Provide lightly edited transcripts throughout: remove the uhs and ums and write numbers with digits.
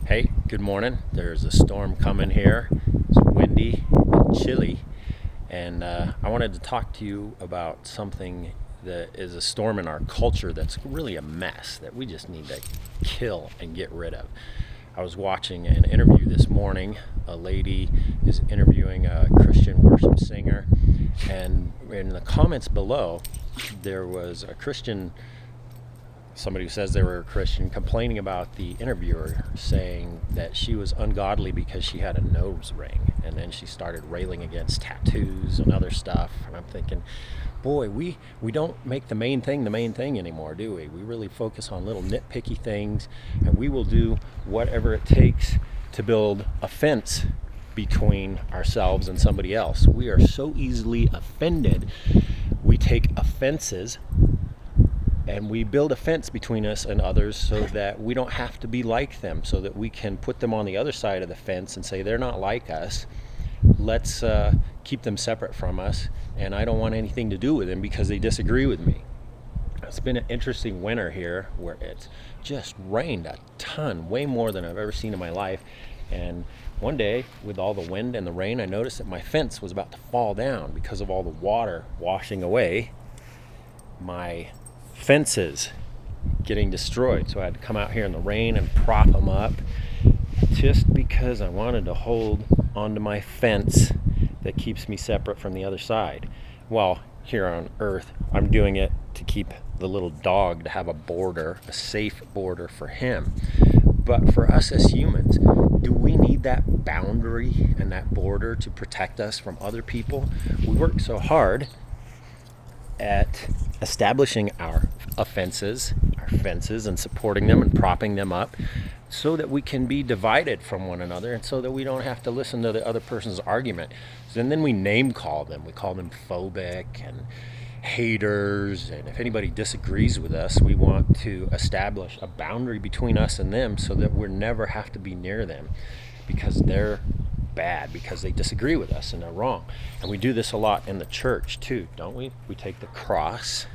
Hey, good morning. There's a storm coming here. It's windy and chilly, and I wanted to talk to you about something that is a storm in our culture that's really a mess that we just need to kill and get rid of. I was watching an interview this morning. A lady is interviewing a Christian worship singer, and in the comments below, there was a Christian, somebody who says they were a Christian, complaining about the interviewer, saying that she was ungodly because she had a nose ring. And then she started railing against tattoos and other stuff. And I'm thinking, boy, we don't make the main thing anymore, do we? We really focus on little nitpicky things, and we will do whatever it takes to build a fence between ourselves and somebody else. We are so easily offended. We take offenses and we build a fence between us and others so that we don't have to be like them, so that we can put them on the other side of the fence and say they're not like us. Let's keep them separate from us, and I don't want anything to do with them because they disagree with me. It's been an interesting winter here where it's just rained a ton, way more than I've ever seen in my life. And one day, with all the wind and the rain, I noticed that my fence was about to fall down because of all the water washing away my fences, getting destroyed. So I had to come out here in the rain and prop them up just because I wanted to hold onto my fence that keeps me separate from the other side. Well, here on earth, I'm doing it to keep the little dog, to have a border, a safe border for him. But for us as humans, do we need that boundary and that border to protect us from other people? We work so hard at establishing our fences, and supporting them and propping them up so that we can be divided from one another, and so that we don't have to listen to the other person's argument. And then we name call them. We call them phobic and haters, and if anybody disagrees with us, we want to establish a boundary between us and them so that we never have to be near them because they're bad, because they disagree with us and they're wrong. And we do this a lot in the church too, don't we? We take the cross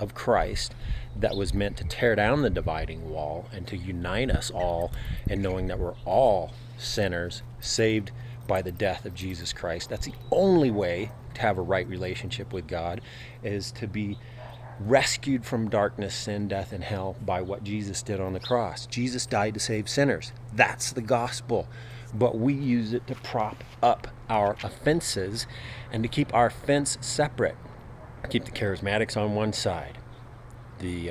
of Christ that was meant to tear down the dividing wall and to unite us all in knowing that we're all sinners saved by the death of Jesus Christ. That's the only way to have a right relationship with God, is to be rescued from darkness, sin, death, and hell by what Jesus did on the cross. Jesus died to save sinners. That's the gospel. But we use it to prop up our offenses and to keep our fence separate. Keep the charismatics on one side, the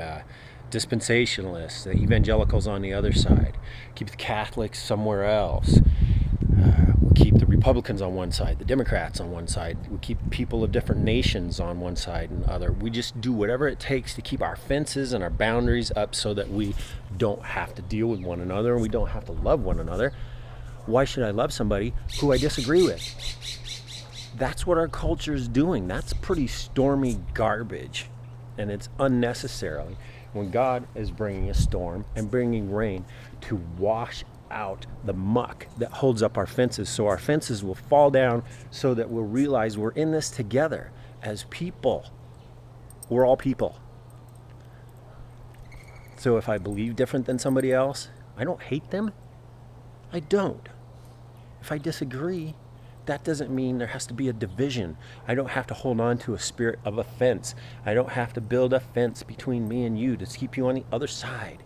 dispensationalists, the evangelicals on the other side. Keep the Catholics somewhere else. We keep the Republicans on one side, the Democrats on one side. We keep people of different nations on one side and other. We just do whatever it takes to keep our fences and our boundaries up so that we don't have to deal with one another and we don't have to love one another. Why should I love somebody who I disagree with? That's what our culture is doing. That's pretty stormy garbage, and it's unnecessarily. When God is bringing a storm and bringing rain to wash out the muck that holds up our fences, so our fences will fall down, so that we'll realize we're in this together as people. We're all people. So if I believe different than somebody else, I don't hate them. I don't. If I disagree, that doesn't mean there has to be a division. I don't have to hold on to a spirit of offense. I don't have to build a fence between me and you to keep you on the other side.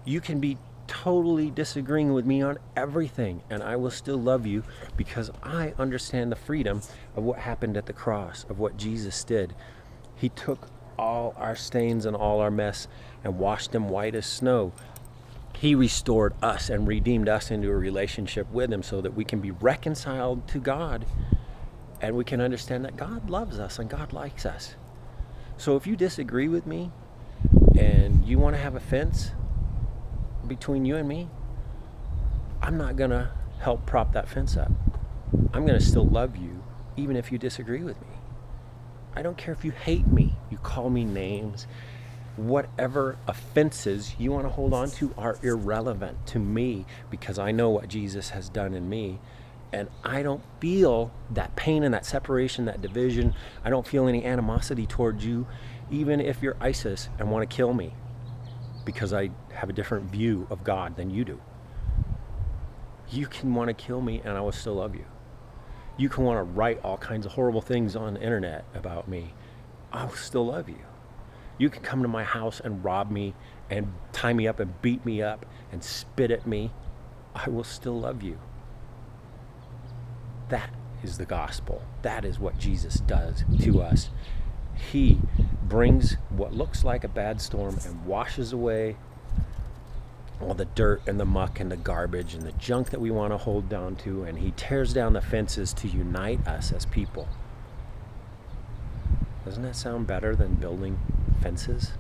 You can be totally disagreeing with me on everything, and I will still love you because I understand the freedom of what happened at the cross, of what Jesus did. He took all our stains and all our mess and washed them white as snow. He restored us and redeemed us into a relationship with him so that we can be reconciled to God, and we can understand that God loves us and God likes us. So if you disagree with me and you want to have a fence between you and me, I'm not going to help prop that fence up. I'm going to still love you even if you disagree with me. I don't care if you hate me, you call me names. Whatever offenses you want to hold on to are irrelevant to me because I know what Jesus has done in me, and I don't feel that pain and that separation, that division. I don't feel any animosity towards you, even if you're ISIS and want to kill me, because I have a different view of God than you do. You can want to kill me and I will still love you. You can want to write all kinds of horrible things on the internet about me. I will still love you. You can come to my house and rob me and tie me up and beat me up and spit at me. I will still love you. That is the gospel. That is what Jesus does to us. He brings what looks like a bad storm and washes away all the dirt and the muck and the garbage and the junk that we want to hold down to, and he tears down the fences to unite us as people. Doesn't that sound better than building fences?